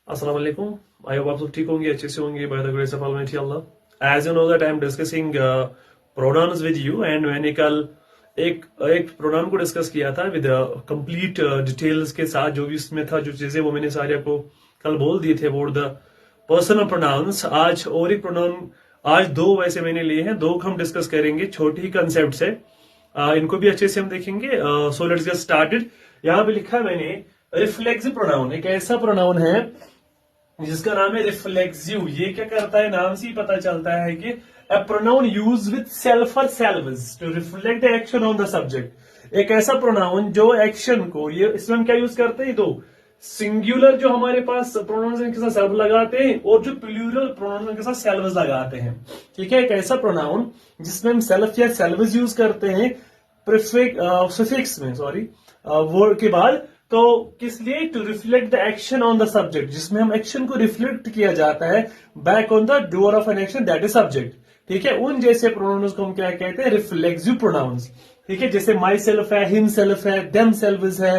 अस्सलाम वालेकुम। I hope आप सब ठीक होंगे, अच्छे से होंगे by the grace of almighty Allah. As you know that I am discussing pronouns with you and मैंने कल एक एक प्रोनाउन को डिस्कस किया था विद कंप्लीट डिटेल्स के साथ, जो भी इसमें था, जो चीजें वो मैंने सारे आपको कल बोल दिए थे अबाउट द पर्सनल प्रोनाउंस। आज और एक प्रोनाउन, आज दो वैसे मैंने लिए हैं, दो हम डिस्कस करेंगे छोटी ही कंसेप्ट से। इनको भी अच्छे से हम देखेंगे। So let's get started. यहाँ पे लिखा है मैंने रिफ्लेक्सिव प्रोनाउन। एक ऐसा प्रोनाउन है जिसका नाम है रिफ्लेक्सिव। ये क्या करता है, नाम से ही पता चलता है कि a pronoun use with self और selves to reflect the action on the subject. एक ऐसा प्रोनाउन जो एक्शन को, ये इसमें हम क्या यूज करते हैं, तो सिंगुलर जो हमारे पास प्रोनाउंस इनके साथ सेल्फ लगाते हैं और जो प्लूरल प्रोनाउंस इनके साथ सेल्व्स लगाते हैं। ठीक है, एक ऐसा प्रोनाउन जिसमें हम सेल्फ या सेल्व्स यूज करते हैं सफिक्स में, सॉरी, वर्ड के बाद। तो किस लिए, to reflect the action on the subject, जिसमें हम एक्शन को रिफ्लेक्ट किया जाता है back on the doer of an action that is subject. ठीक है, उन जैसे प्रोनाउंस को हम क्या कहते हैं, रिफ्लेक्सिव प्रोनाउंस। ठीक है, जैसे माई सेल्फ है, हिम सेल्फ है, देम सेल्व्स है,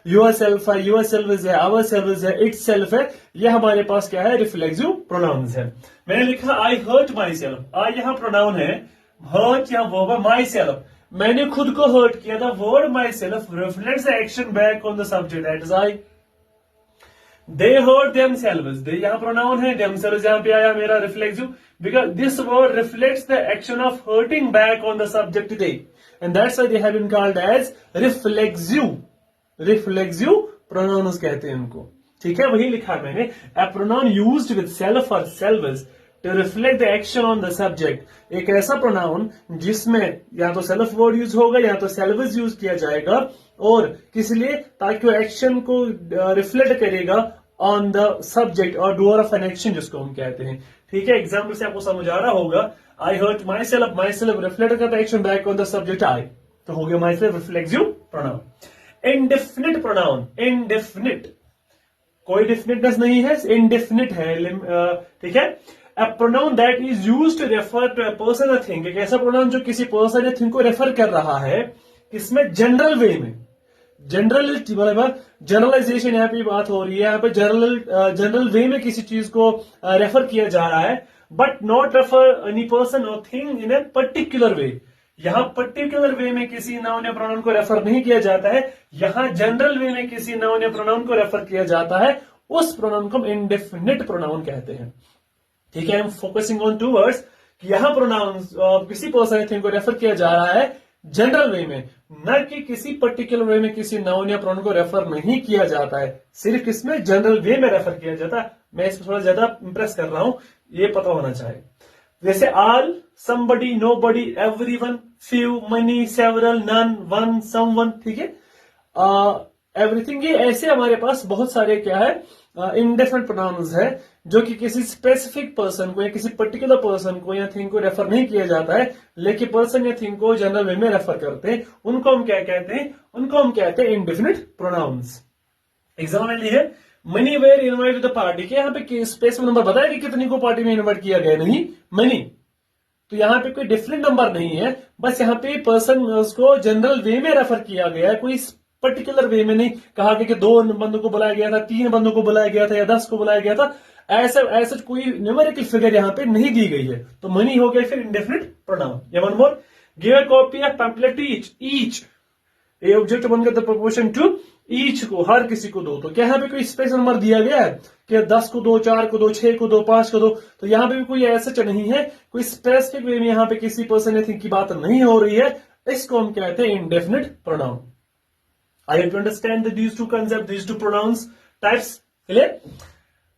योर सेल्फ है, योर सेल्व्स है, आवर सेल्व्स है, इट्स सेल्फ है। ये हमारे पास क्या है, रिफ्लेक्सिव प्रोनाउंस है। मैंने लिखा आई हर्ट माई सेल्फ। आई यहाँ प्रोनाउन है, हर्ट या वर्ब माई सेल्फ, मैंने खुद को हर्ट किया था। Word myself reflects the action back on the subject that is I. They hurt themselves, they यहाँ प्रोनाउन है, देम सेल्व्स यहाँ पे आया मेरा reflexive, because this word reflects the action of hurting back on the subject they, and that's why they have been called as reflexive. Reflexive pronouns कहते हैं उनको। ठीक है, वही लिखा मैंने, a pronoun used with self और selves to reflect the action on the subject. एक ऐसा प्रोनाउन जिसमें या तो सेल्फ वर्ड यूज होगा या तो सेल्व्स यूज किया जाएगा, और किस लिए, ताकि वो एक्शन को रिफ्लेक्ट करेगा ऑन द सब्जेक्ट और डूअर ऑफ एन एक्शन जिसको हम कहते हैं। ठीक है, एग्जाम्पल से आपको समझ आ रहा होगा, I hurt myself, myself reflect करता action back on the subject I, तो हो गया myself reflexive pronoun. Indefinite pronoun, indefinite, कोई डेफिनेटनेस नहीं है, इनडेफिनिट है। ठीक है, a pronoun that is used to refer to a person or thing, एक ऐसा प्रोनाउन जो किसी पर्सन या थिंग को रेफर कर रहा है, इसमें जनरल वे में, जनरलिटी मतलब जनरलाइजेशन यहाँ पे बात हो रही है, यहाँ पे जनरल वे में किसी चीज को रेफर किया जा रहा है, but not refer any person और thing in a particular way. यहाँ पर्टिकुलर वे में किसी नाउन या प्रोनाउन को रेफर नहीं किया जाता है, यहाँ जनरल वे में किसी नाउन या प्रोनाउन को रेफर किया जाता है, उस प्रोनाउन को हम इनडेफिनिट प्रोनाउन कहते हैं। ठीक है, I am focusing on two words कि यहां प्रोनाउंस किसी पर्सन थिंग को रेफर किया जा रहा है जनरल वे में, न कि किसी पर्टिकुलर वे में किसी नाउन या प्रोनाउन को रेफर नहीं किया जाता है, सिर्फ इसमें जनरल वे में रेफर किया जाता है। मैं इसमें थोड़ा ज्यादा इंप्रेस कर रहा हूं, ये पता होना चाहिए। जैसे all, somebody, nobody, everyone, few, many, several, none, one, someone. ठीक है, एवरीथिंग, ये ऐसे हमारे पास बहुत सारे क्या है, इनडेफिनिट प्रोनाउंस है, जो कि किसी स्पेसिफिक पर्सन को या किसी पर्टिकुलर पर्सन को या थिंग को रेफर नहीं किया जाता है, लेकिन पर्सन या थिंग को जनरल वे में रेफर करते हैं। उनको हम क्या कहते हैं, उनको हम कहते हैं इनडेफिनिट प्रोनाउंस। एग्जाम्पल ली है, many were invite to the party, के यहाँ पे स्पेस नंबर बताया कि कितनी को पार्टी में इन्वाइट किया गया, नहीं, मनी। तो यहाँ पे कोई डिफरेंट नंबर नहीं है, बस यहाँ पे पर्सन उसको जनरल वे में रेफर किया गया है, कोई पर्टिकुलर वे में नहीं कहा कि 2 बंदों को बुलाया गया था, 3 बंदों को बुलाया गया था या 10 को बुलाया गया था, ऐसा कोई न्यूमेरिकल फिगर यहाँ पे नहीं दी गई है। तो मनी हो गया फिर इंडेफिनिट प्रोनाउन। या one more, give a copy of pamphlet to each, ये ऑब्जेक्ट बन गया प्रोपोर्शन टू ईच को, हर किसी को दो। तो क्या यहाँ पे कोई स्पेशल नंबर दिया गया है कि 10 को दो, 4 को दो, 6 को दो, 5 को दो? तो यहाँ पे भी कोई ऐसा नहीं है, कोई स्पेसिफिक वे में यहाँ पे किसी पर्सन या थिंग की बात नहीं हो रही है, इसको हम कहते हैं indefinite pronoun. I have to understand that these two concepts, these two pronouns types. Clear?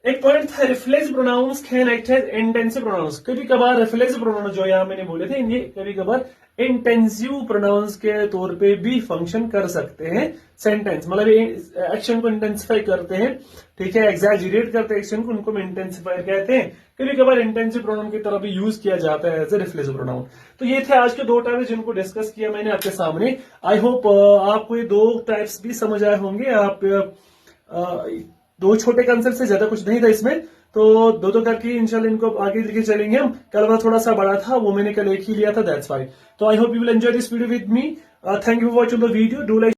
एक पॉइंट था, reflex pronouns can act as intensive pronouns. कभी कभार रिफ्लेक्स प्रोनाउन जो यहाँ मैंने बोले थे, ये कभी कभार इंटेंसिव प्रोनाउंस के तौर पे भी फंक्शन कर सकते हैं। सेंटेंस मतलब एक्शन को इंटेंसिफाई करते हैं, ठीक है, एग्जैजरेट करते हैं एक्शन को, उनको हम इंटेंसिफायर कहते हैं। कभी कभार इंटेंसिव प्रोनाउन की तरह भी यूज किया जाता है एज ए रिफ्लेक्स प्रोनाउन। तो ये थे आज के 2 टाइप्स जिनको डिस्कस किया मैंने आपके सामने। आई होप आपको ये 2 टाइप्स भी समझ आए होंगे। आप 2 छोटे कंसेप्ट से ज्यादा कुछ नहीं था इसमें, तो 2 करके इंशाल्लाह इनको आगे लेके चलेंगे हम। कल वाला थोड़ा सा बड़ा था, वो मैंने कल एक ही लिया था, दैट्स वाई। तो I hope you will enjoy this video with me. Thank you for watching the video. Do like